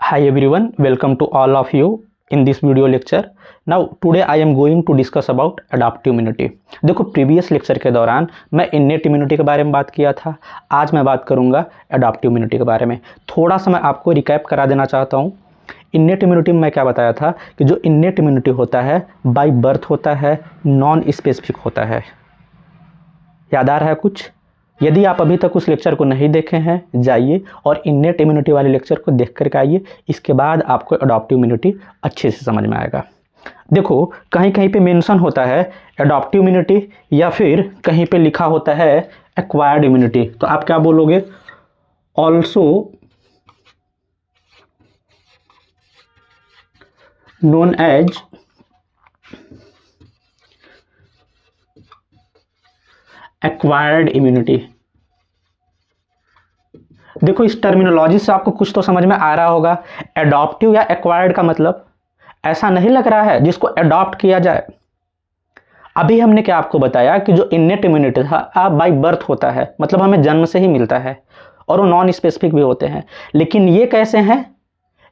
Hi everyone, welcome to all of you in this video lecture. Now today I am going to discuss about adaptive immunity. देखो previous lecture के दौरान मैं innate immunity के बारे में बात किया था। आज मैं बात करूंगा एडाप्टिव इम्यूनिटी के बारे में। थोड़ा सा मैं आपको रिकैप करा देना चाहता हूँ। इनेट इम्यूनिटी में मैं क्या बताया था कि जो इनेट इम्यूनिटी होता है बाय बर्थ होता है, नॉन स्पेसिफिक होता है। याद आ रहा है कुछ? यदि आप अभी तक उस लेक्चर को नहीं देखे हैं, जाइए और इनेट इम्यूनिटी वाले लेक्चर को देख करके आइए। इसके बाद आपको एडॉप्टिव इम्यूनिटी अच्छे से समझ में आएगा। देखो कहीं कहीं पे मेंशन होता है एडॉप्टिव इम्यूनिटी या फिर कहीं पे लिखा होता है एक्वायर्ड इम्यूनिटी। तो आप क्या बोलोगे? Also known as acquired immunity. देखो इस टर्मिनोलॉजी से आपको कुछ तो समझ में आ रहा होगा। एडॉप्टिव या एक्वायर्ड का मतलब ऐसा नहीं लग रहा है जिसको एडॉप्ट किया जाए। अभी हमने क्या आपको बताया कि जो इनेट इम्यूनिटी था बाय बर्थ होता है, मतलब हमें जन्म से ही मिलता है और वो नॉन स्पेसिफिक भी होते हैं। लेकिन ये कैसे हैं?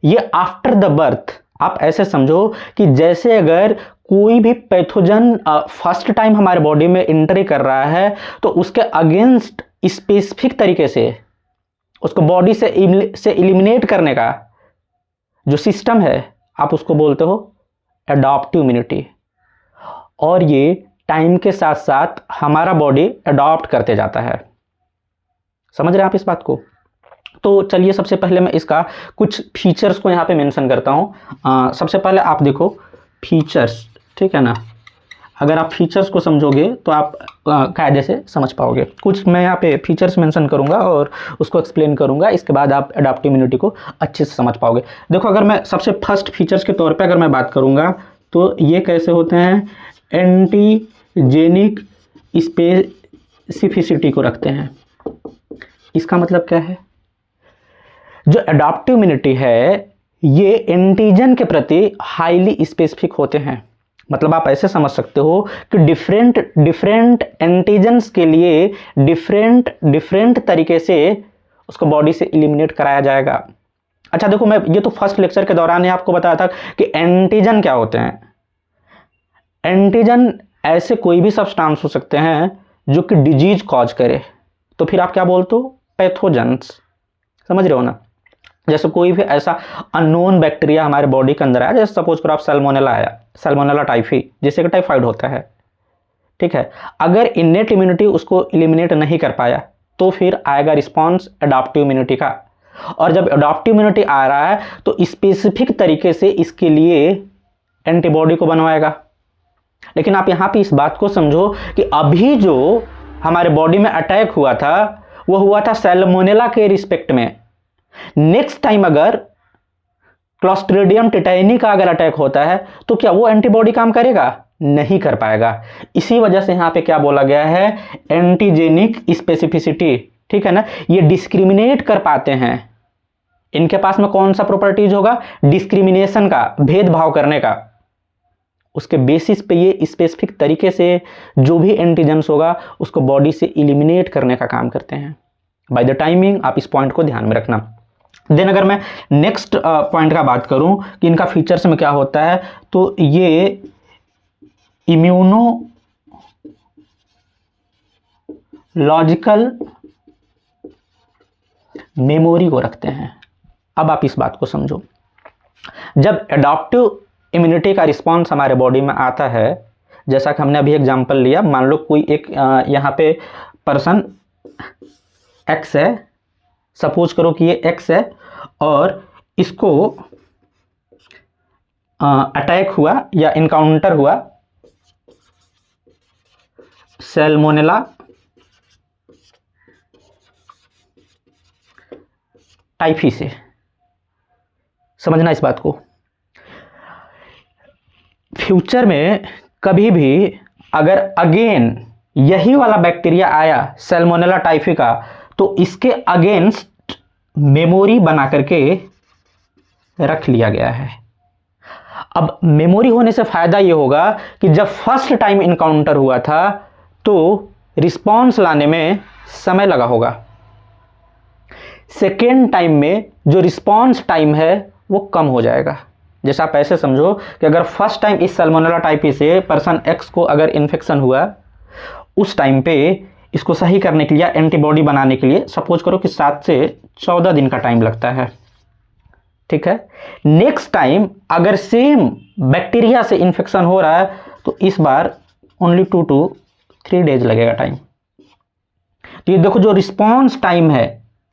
ये आफ्टर द बर्थ। आप ऐसे समझो कि जैसे अगर कोई भी पैथोजन फर्स्ट टाइम हमारे बॉडी में एंट्री कर रहा है तो उसके अगेंस्ट स्पेसिफिक तरीके से उसको बॉडी से एलिमिनेट करने का जो सिस्टम है आप उसको बोलते हो एडॉप्टिव इम्यूनिटी। और ये टाइम के साथ साथ हमारा बॉडी एडॉप्ट करते जाता है। समझ रहे हैं आप इस बात को? तो चलिए सबसे पहले मैं इसका कुछ फीचर्स को यहाँ पे मेंशन करता हूँ। सबसे पहले आप देखो फीचर्स, ठीक है ना? अगर आप फीचर्स को समझोगे तो आप कायदे से समझ पाओगे। कुछ मैं यहाँ पे फीचर्स मेंशन करूँगा और उसको एक्सप्लेन करूँगा। इसके बाद आप एडॉप्टिव इम्यूनिटी को अच्छे से समझ पाओगे। देखो अगर मैं सबसे फर्स्ट फीचर्स के तौर पे अगर मैं बात करूँगा तो ये कैसे होते हैं? एंटीजेनिक स्पेसिफिसिटी को रखते हैं। इसका मतलब क्या है? जो एडॉप्टिव इम्यूनिटी है ये एंटीजन के प्रति हाईली स्पेसिफिक होते हैं। मतलब आप ऐसे समझ सकते हो कि डिफरेंट एंटीजन्स के लिए डिफरेंट तरीके से उसको बॉडी से एलिमिनेट कराया जाएगा। अच्छा देखो, मैं ये तो फर्स्ट लेक्चर के दौरान ही आपको बताया था कि एंटीजन क्या होते हैं। एंटीजन ऐसे कोई भी सब्सटेंस हो सकते हैं जो कि डिजीज कॉज करे, तो फिर आप क्या बोलते हो? पैथोजेंस। समझ रहे हो ना? जैसे कोई भी ऐसा अननोन बैक्टीरिया हमारे बॉडी के अंदर आया, जैसे सपोज करो आप सैल्मोनेला आया, सैल्मोनेला टाइफी, जैसे कि टाइफाइड होता है, ठीक है। अगर इनेट इम्यूनिटी उसको एलिमिनेट नहीं कर पाया तो फिर आएगा रिस्पॉन्स एडॉप्टिव इम्यूनिटी का। और जब एडॉप्टिव इम्यूनिटी आ रहा है तो स्पेसिफिक तरीके से इसके लिए एंटीबॉडी को बनवाएगा। लेकिन आप यहाँ पे इस बात को समझो कि अभी जो हमारे बॉडी में अटैक हुआ था वो हुआ था सैल्मोनेला के रिस्पेक्ट में। नेक्स्ट टाइम अगर क्लोस्ट्रीडियम टिटाइनी का अगर अटैक होता है तो क्या वो एंटीबॉडी काम करेगा? नहीं कर पाएगा। इसी वजह से यहां पे क्या बोला गया है? एंटीजेनिक स्पेसिफिसिटी, ठीक है ना? ये डिस्क्रिमिनेट कर पाते हैं। इनके पास में कौन सा प्रॉपर्टीज होगा? डिस्क्रिमिनेशन का, भेदभाव करने का। उसके बेसिस पे ये स्पेसिफिक तरीके से जो भी एंटीजेंस होगा उसको बॉडी से एलिमिनेट करने का काम करते हैं। बाय द टाइमिंग आप इस पॉइंट को ध्यान में रखना। देन अगर मैं नेक्स्ट पॉइंट का बात करूं कि इनका फीचर्स में क्या होता है, तो ये इम्यूनोलॉजिकल मेमोरी को रखते हैं। अब आप इस बात को समझो, जब एडॉप्टिव इम्यूनिटी का रिस्पॉन्स हमारे बॉडी में आता है, जैसा कि हमने अभी एग्जांपल लिया, मान लो कोई एक यहाँ पे पर्सन एक्स है, सपोज करो कि ये एक्स है और इसको अटैक हुआ या इनकाउंटर हुआ सैल्मोनेला टाइफी से। समझना इस बात को। फ्यूचर में कभी भी अगर अगेन यही वाला बैक्टीरिया आया सैल्मोनेला टाइफी का, तो इसके अगेंस्ट मेमोरी बना करके रख लिया गया है। अब मेमोरी होने से फायदा ये होगा कि जब फर्स्ट टाइम इनकाउंटर हुआ था तो रिस्पॉन्स लाने में समय लगा होगा। सेकेंड टाइम में जो रिस्पॉन्स टाइम है वो कम हो जाएगा। जैसे आप ऐसे समझो कि अगर फर्स्ट टाइम इस सैल्मोनेला टाइफी से पर्सन एक्स को अगर इन्फेक्शन हुआ, उस टाइम पे इसको सही करने के लिए, एंटीबॉडी बनाने के लिए सपोज करो कि 7 से 14 दिन का टाइम लगता है, ठीक है। नेक्स्ट टाइम अगर सेम बैक्टीरिया से इन्फेक्शन हो रहा है तो इस बार ओनली 2 to 3 डेज लगेगा टाइम। तो ये देखो जो रिस्पॉन्स टाइम है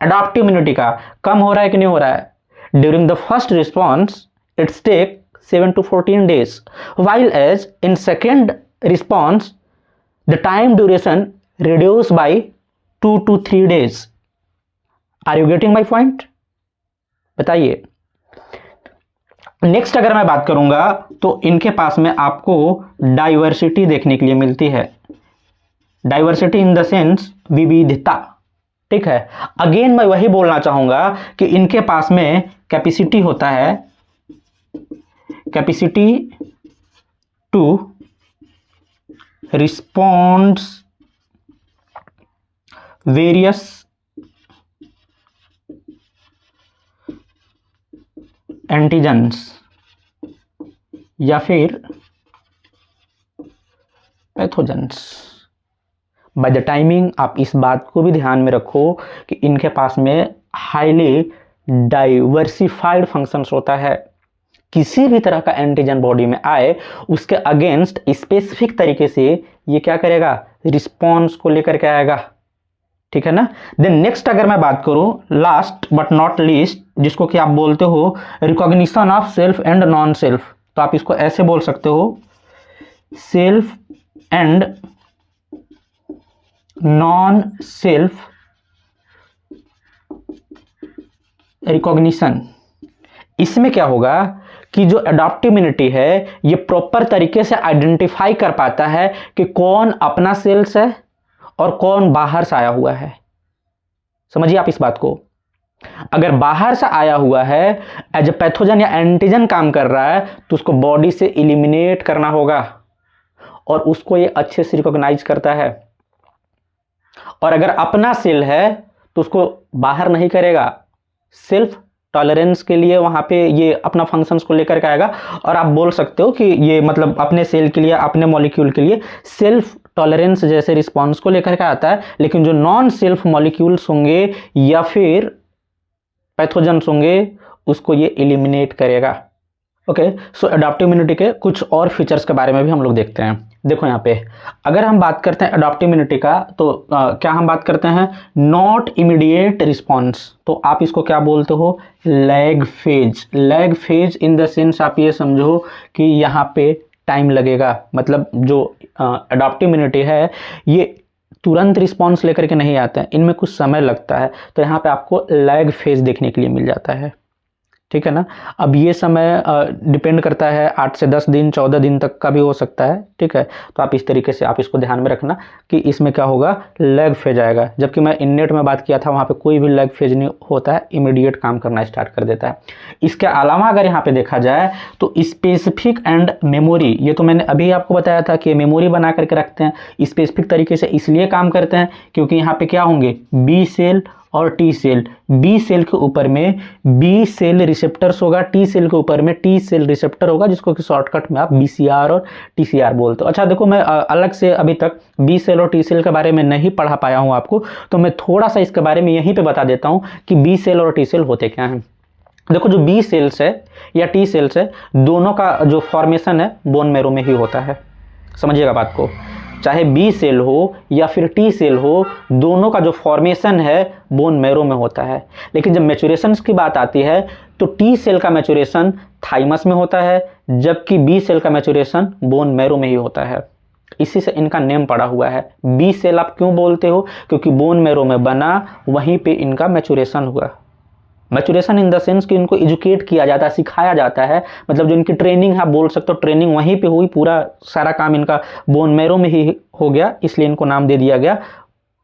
एडाप्टिव इम्यूनिटी का, कम हो रहा है कि नहीं हो रहा है। During the first response it's take 7 to 14 days, while as in second response the time duration reduced by 2 to 3 days. Are you getting my point? बताइए। नेक्स्ट अगर मैं बात करूंगा तो इनके पास में आपको डाइवर्सिटी देखने के लिए मिलती है। डाइवर्सिटी इन द सेंस विविधता, ठीक है। अगेन मैं वही बोलना चाहूंगा कि इनके पास में कैपेसिटी होता है, capacity to responds various antigens या फिर पैथोजेंस। बाय द टाइमिंग आप इस बात को भी ध्यान में रखो कि इनके पास में हाईली डाइवर्सिफाइड फंक्शंस होता है। किसी भी तरह का एंटीजन बॉडी में आए उसके अगेंस्ट स्पेसिफिक तरीके से ये क्या करेगा, रिस्पॉन्स को लेकर के आएगा, ठीक है ना। देन नेक्स्ट अगर मैं बात करूं लास्ट बट नॉट लीस्ट, जिसको कि आप बोलते हो recognition of self and non self, तो आप इसको ऐसे बोल सकते हो self and non self recognition. इसमें क्या होगा कि जो एडाप्टिव इम्यूनिटी है ये प्रॉपर तरीके से आइडेंटिफाई कर पाता है कि कौन अपना सेल्स है और कौन बाहर से आया हुआ है। समझिए आप इस बात को। अगर बाहर से आया हुआ है एज ए पैथोजन या एंटीजन काम कर रहा है तो उसको बॉडी से इलिमिनेट करना होगा और उसको ये अच्छे से रिकॉग्नाइज करता है। और अगर अपना सेल है तो उसको बाहर नहीं करेगा, सेल्फ टॉलरेंस के लिए वहां पे ये अपना फंक्शंस को लेकर के आएगा। और आप बोल सकते हो कि ये मतलब अपने सेल के लिए, अपने मॉलिक्यूल के लिए सेल्फ टॉलरेंस जैसे रिस्पॉन्स को लेकर के आता है। लेकिन जो नॉन सेल्फ मॉलिक्यूल्स होंगे या फिर पैथोजेंस होंगे उसको ये एलिमिनेट करेगा। ओके, सो एडाप्टिव इम्यूनिटी के कुछ और फीचर्स के बारे में भी हम लोग देखते हैं। देखो यहाँ पे अगर हम बात करते हैं एडाप्टिव इम्यूनिटी का तो क्या हम बात करते हैं नॉट इमीडिएट रिस्पॉन्स, तो आप इसको क्या बोलते हो, lag phase. Lag phase in the sense आप ये समझो कि यहाँ पे टाइम लगेगा, मतलब जो एडाप्टिव इम्यूनिटी है ये तुरंत रिस्पॉन्स लेकर के नहीं आते हैं, इनमें कुछ समय लगता है। तो यहाँ पे आपको लैग फेज देखने के लिए मिल जाता है, ठीक है ना। अब ये समय डिपेंड करता है 8 से 10 दिन 14 दिन तक का भी हो सकता है, ठीक है। तो आप इस तरीके से आप इसको ध्यान में रखना कि इसमें क्या होगा, लैग फेज आएगा। जबकि मैं इननेट में बात किया था वहाँ पे कोई भी लैग फेज नहीं होता है, इमीडिएट काम करना स्टार्ट कर देता है। इसके अलावा अगर यहाँ पे देखा जाए तो स्पेसिफिक एंड मेमोरी, ये तो मैंने अभी आपको बताया था कि मेमोरी बना करके रखते हैं। स्पेसिफिक तरीके से इसलिए काम करते हैं क्योंकि यहाँ पे क्या होंगे, बी सेल और टी सेल। बी सेल के ऊपर में बी सेल रिसेप्टर्स होगा, टी सेल के ऊपर में टी सेल रिसेप्टर होगा, जिसको कि शॉर्टकट में आप बीसीआर और टीसीआर बोलते हो। अच्छा देखो, मैं अलग से अभी तक बी सेल और टी सेल के बारे में नहीं पढ़ा पाया हूं आपको, तो मैं थोड़ा सा इसके बारे में यहीं पे बता देता हूं कि बी सेल और टी सेल होते क्या हैं। देखो, जो बी सेल्स है या टी सेल्स है, दोनों का जो फॉर्मेशन है बोन मैरो में ही होता है। समझिएगा बात को, चाहे बी सेल हो या फिर टी सेल हो, दोनों का जो फॉर्मेशन है बोन मैरो में होता है। लेकिन जब मैच्योरेशन की बात आती है तो टी सेल का मैच्योरेशन थाइमस में होता है, जबकि बी सेल का मैच्योरेशन बोन मैरो में ही होता है। इसी से इनका नेम पड़ा हुआ है। बी सेल आप क्यों बोलते हो, क्योंकि बोन मैरो में बना, वहीं पे इनका मैच्योरेशन हुआ। मैच्योरेशन इन द सेंस कि इनको एजुकेट किया जाता है, सिखाया जाता है, मतलब जो इनकी ट्रेनिंग है बोल सकते हो, ट्रेनिंग वहीं पे हुई, पूरा सारा काम इनका बोन मैरो में ही हो गया, इसलिए इनको नाम दे दिया गया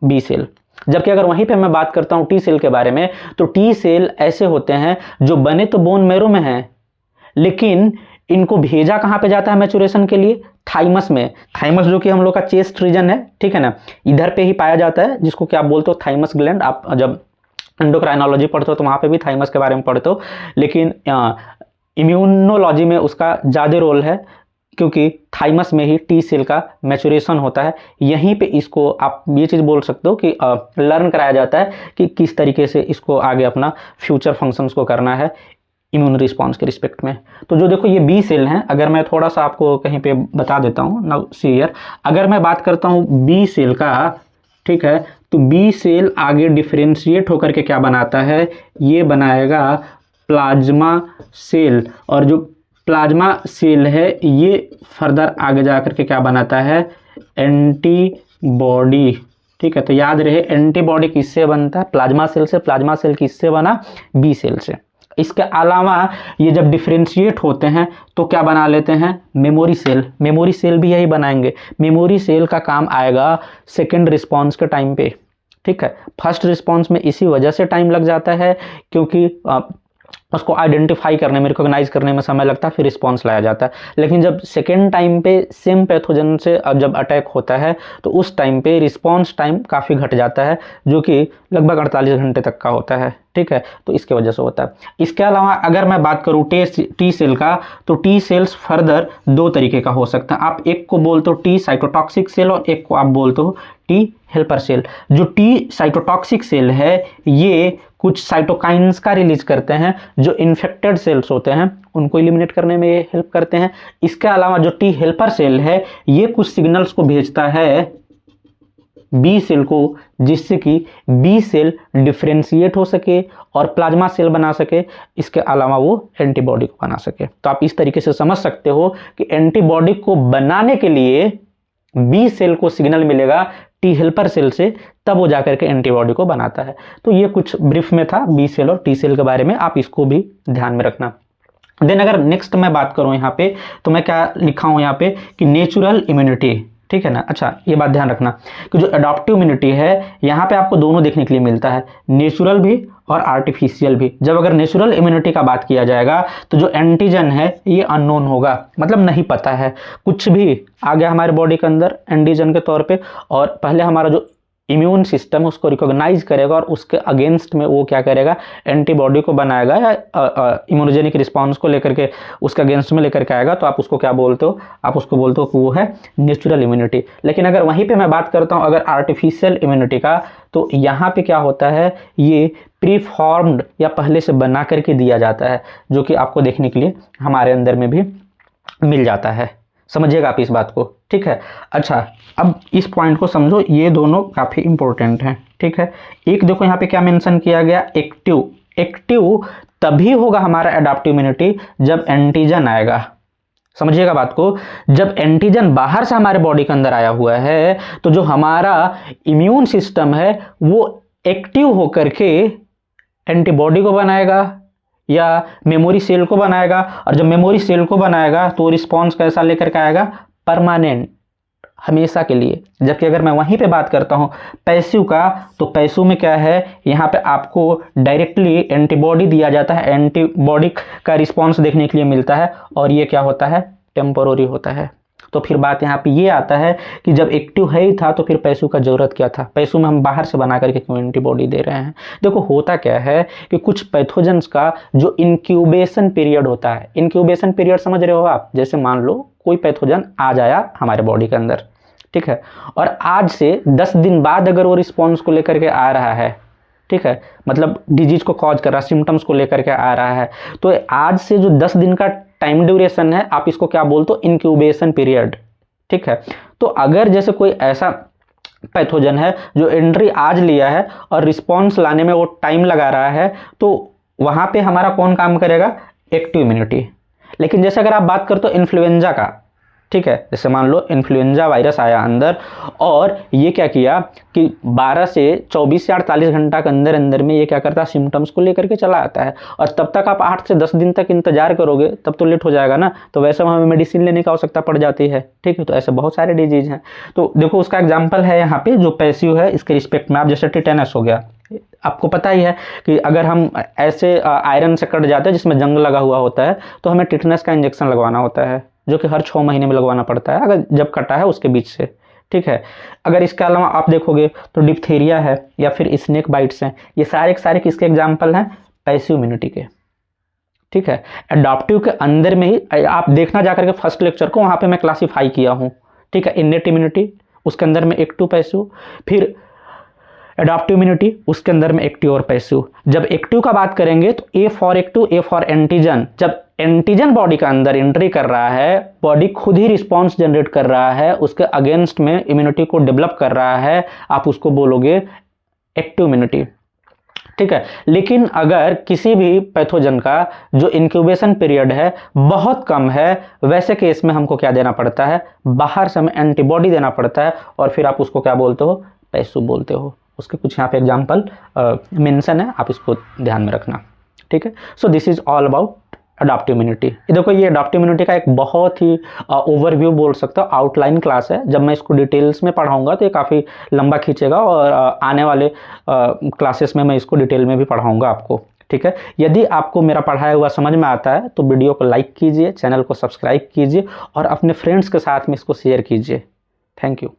बी सेल। जबकि अगर वहीं पे मैं बात करता हूँ टी सेल के बारे में, तो टी सेल ऐसे होते हैं जो बने तो बोन मैरो में हैं, लेकिन इनको भेजा कहाँ पे जाता है मैच्योरेशन के लिए, थाइमस में। थाइमस जो कि हम लोग का चेस्ट रीजन है, ठीक है ना, इधर पे ही पाया जाता है, जिसको क्या बोलते हो थाइमस ग्लैंड। आप जब एंडोक्राइनोलॉजी पढ़ते हो तो वहाँ पे भी थाइमस के बारे में पढ़ते हो, लेकिन इम्यूनोलॉजी में उसका ज़्यादा रोल है, क्योंकि थाइमस में ही टी सेल का मैचुरेशन होता है। यहीं पे इसको आप ये चीज़ बोल सकते हो कि लर्न कराया जाता है कि किस तरीके से इसको आगे अपना फ्यूचर फंक्शंस को करना है इम्यून रिस्पॉन्स के रिस्पेक्ट में। तो जो देखो ये बी सेल हैं, अगर मैं थोड़ा सा आपको कहीं पे बता देता हूँ, नाउ सी हियर, अगर मैं बात करता हूँ बी सेल का, ठीक है, तो बी सेल आगे डिफरेंशिएट होकर के क्या बनाता है, ये बनाएगा प्लाज्मा सेल, और जो प्लाज्मा सेल है ये फर्दर आगे जा कर के क्या बनाता है, एंटीबॉडी। ठीक है, तो याद रहे एंटीबॉडी किससे बनता है, प्लाज्मा सेल से। प्लाज्मा सेल किससे बना, बी सेल से। इसके अलावा ये जब डिफरेंशिएट होते हैं तो क्या बना लेते हैं, मेमोरी सेल। मेमोरी सेल भी यही बनाएंगे। मेमोरी सेल का काम आएगा सेकेंड रिस्पॉन्स के टाइम पे। ठीक है, फर्स्ट रिस्पॉन्स में इसी वजह से टाइम लग जाता है क्योंकि उसको आइडेंटिफाई करने में, रिकॉग्नाइज करने में समय लगता है, फिर रिस्पॉन्स लाया जाता है। लेकिन जब सेकेंड टाइम पे सेम पैथोजन से जब अटैक होता है तो उस टाइम पे रिस्पॉन्स टाइम काफ़ी घट जाता है, जो कि लगभग 48 घंटे तक का होता है। ठीक है, तो इसके वजह से होता है। इसके अलावा अगर मैं बात करूँ टी सेल का, तो टी सेल्स फर्दर दो तरीके का हो सकता है। आप एक को बोलते हो टी साइटोटॉक्सिक सेल और एक को आप बोलते हो टी हेल्पर सेल। जो टी साइटोटॉक्सिक सेल है ये कुछ साइटोकाइंस का रिलीज करते हैं जो इन्फेक्टेड सेल्स होते हैं उनको एलिमिनेट करने में ये हेल्प करते हैं। इसके अलावा जो टी हेल्पर सेल है ये कुछ सिग्नल्स को भेजता है बी सेल को, जिससे कि बी सेल डिफरेंशिएट हो सके और प्लाज्मा सेल बना सके। इसके अलावा वो एंटीबॉडी को बना सके। तो आप इस तरीके से समझ सकते हो कि एंटीबॉडी को बनाने के लिए बी सेल को सिग्नल मिलेगा टी हेल्पर सेल से, तब वो जाकर के एंटीबॉडी को बनाता है। तो ये कुछ ब्रीफ में था बी सेल और टी सेल के बारे में, आप इसको भी ध्यान में रखना। देन अगर नेक्स्ट मैं बात करूं यहाँ पे, तो मैं क्या लिखा हूं यहाँ पे कि नेचुरल इम्यूनिटी। ठीक है ना। अच्छा, ये बात ध्यान रखना कि जो एडॉप्टिव इम्यूनिटी है यहाँ पे आपको दोनों देखने के लिए मिलता है, नेचुरल भी और आर्टिफिशियल भी। जब अगर नेचुरल इम्यूनिटी का बात किया जाएगा तो जो एंटीजन है ये अननोन होगा, मतलब नहीं पता है, कुछ भी आ गया हमारे बॉडी के अंदर एंटीजन के तौर पे, और पहले हमारा जो इम्यून सिस्टम उसको रिकॉग्नाइज करेगा और उसके अगेंस्ट में वो क्या करेगा, एंटीबॉडी को बनाएगा या इम्यूनोजेनिक रिस्पॉन्स को लेकर के उसके अगेंस्ट में लेकर के आएगा। तो आप उसको क्या बोलते हो, आप उसको बोलते हो कि वो है नेचुरल इम्यूनिटी। लेकिन अगर वहीं पे मैं बात करता हूँ अगर आर्टिफिशियल इम्यूनिटी का, तो यहाँ पे क्या होता है, ये प्रीफॉर्म्ड या पहले से बना करके दिया जाता है, जो कि आपको देखने के लिए हमारे अंदर में भी मिल जाता है। समझिएगा आप इस बात को। ठीक है। अच्छा, अब इस पॉइंट को समझो, ये दोनों काफ़ी इंपॉर्टेंट हैं। ठीक है, एक देखो यहाँ पे क्या मेंशन किया गया, एक्टिव। एक्टिव तभी होगा हमारा एडाप्टिव इम्यूनिटी जब एंटीजन आएगा। समझिएगा बात को, जब एंटीजन बाहर से हमारे बॉडी के अंदर आया हुआ है तो जो हमारा इम्यून सिस्टम है वो एक्टिव होकर के एंटीबॉडी को बनाएगा या मेमोरी सेल को बनाएगा, और जब मेमोरी सेल को बनाएगा तो रिस्पॉन्स कैसा लेकर के आएगा, परमानेंट, हमेशा के लिए। जबकि अगर मैं वहीं पे बात करता हूँ पैसिव का, तो पैसिव में क्या है, यहाँ पे आपको डायरेक्टली एंटीबॉडी दिया जाता है, एंटीबॉडी का रिस्पॉन्स देखने के लिए मिलता है, और ये क्या होता है, टेम्पोररी होता है। तो फिर बात यहाँ पे ये आता है कि जब एक्टिव है ही था तो फिर पैसिव का जरूरत क्या था, पैसिव में हम बाहर से बना करके क्यों एंटीबॉडी दे रहे हैं। देखो होता क्या है कि कुछ पैथोजेंस का जो इंक्यूबेशन पीरियड होता है, इंक्यूबेशन पीरियड समझ रहे हो आप, जैसे मान लो कोई पैथोजन आ जाया हमारे बॉडी के अंदर, ठीक है, और आज से 10 दिन बाद अगर वो रिस्पॉन्स को लेकर के आ रहा है, ठीक है, मतलब डिजीज को कॉज कर रहा है, सिम्टम्स को लेकर के आ रहा है, तो आज से जो 10 दिन का टाइम ड्यूरेशन है, आप इसको क्या बोलते हो, इंक्यूबेशन पीरियड। ठीक है, तो अगर जैसे कोई ऐसा पैथोजन है जो एंट्री आज लिया है और रिस्पॉन्स लाने में वो टाइम लगा रहा है, तो वहाँ पे हमारा कौन काम करेगा, एक्टिव इम्यूनिटी। लेकिन जैसे अगर आप बात करते हो इन्फ्लुएंजा का, ठीक है, जैसे मान लो इन्फ्लुएंजा वायरस आया अंदर और ये क्या किया कि 12 से 24 से 48 घंटा के अंदर अंदर में ये क्या करता है, सिम्टम्स को लेकर के चला आता है, और तब तक आप 8 से 10 दिन तक इंतजार करोगे तब तो लेट हो जाएगा ना, तो वैसे हमें मेडिसिन लेने की आवश्यकता पड़ जाती है। ठीक है, तो ऐसे बहुत सारे डिजीज हैं। तो देखो उसका एग्जाम्पल है यहाँ पे जो पैसिव है, इसके रिस्पेक्ट में आप जैसे टिटेनस हो गया, आपको पता ही है कि अगर हम ऐसे आयरन से कट जाते हैं जिसमें जंग लगा हुआ होता है तो हमें टिटेनस का इंजेक्शन लगवाना होता है, जो कि हर 6 महीने में लगवाना पड़ता है, अगर जब कटा है उसके बीच से। ठीक है। अगर इसके अलावा आप देखोगे तो डिप्थीरिया है या फिर स्नेक बाइट्स हैं, ये सारे के सारे किसके एग्जाम्पल हैं? पैसिव इम्यूनिटी के। ठीक है। एडाप्टिव के अंदर में ही आप देखना जाकर के फर्स्ट लेक्चर को, वहाँ पे मैं क्लासीफाई किया हूँ। ठीक है। इनेट इम्यूनिटी, उसके अंदर में एक्टिव पैसिव, फिर एडाप्टिव इम्यूनिटी, उसके अंदर में एक्टिव और पैसिव। जब एक्टिव का बात करेंगे तो A for active, A for antigen. जब एंटीजन बॉडी का अंदर एंट्री कर रहा है, बॉडी खुद ही रिस्पॉन्स जनरेट कर रहा है, उसके अगेंस्ट में इम्यूनिटी को डेवलप कर रहा है, आप उसको बोलोगे एक्टिव इम्यूनिटी। ठीक है। लेकिन अगर किसी भी पैथोजन का जो इंक्यूबेशन पीरियड है बहुत कम है, वैसे केस में हमको क्या देना पड़ता है? बाहर से हमें एंटीबॉडी देना पड़ता है, और फिर आप उसको क्या बोलते हो? पैसिव बोलते हो। उसके कुछ यहाँ पे एग्जाम्पल मेंशन है, आप इसको ध्यान में रखना। ठीक है। So this is all about adoptive immunity. देखो ये अडॉप्टिव इम्यूनिटी का एक बहुत ही ओवरव्यू बोल सकते हो, आउटलाइन क्लास है। जब मैं इसको डिटेल्स में पढ़ाऊंगा तो ये काफ़ी लंबा खींचेगा, और आने वाले क्लासेस में मैं इसको डिटेल में भी पढ़ाऊंगा आपको। ठीक है। यदि आपको मेरा पढ़ाया हुआ समझ में आता है तो वीडियो को लाइक कीजिए, चैनल को सब्सक्राइब कीजिए, और अपने फ्रेंड्स के साथ में इसको शेयर कीजिए। Thank you.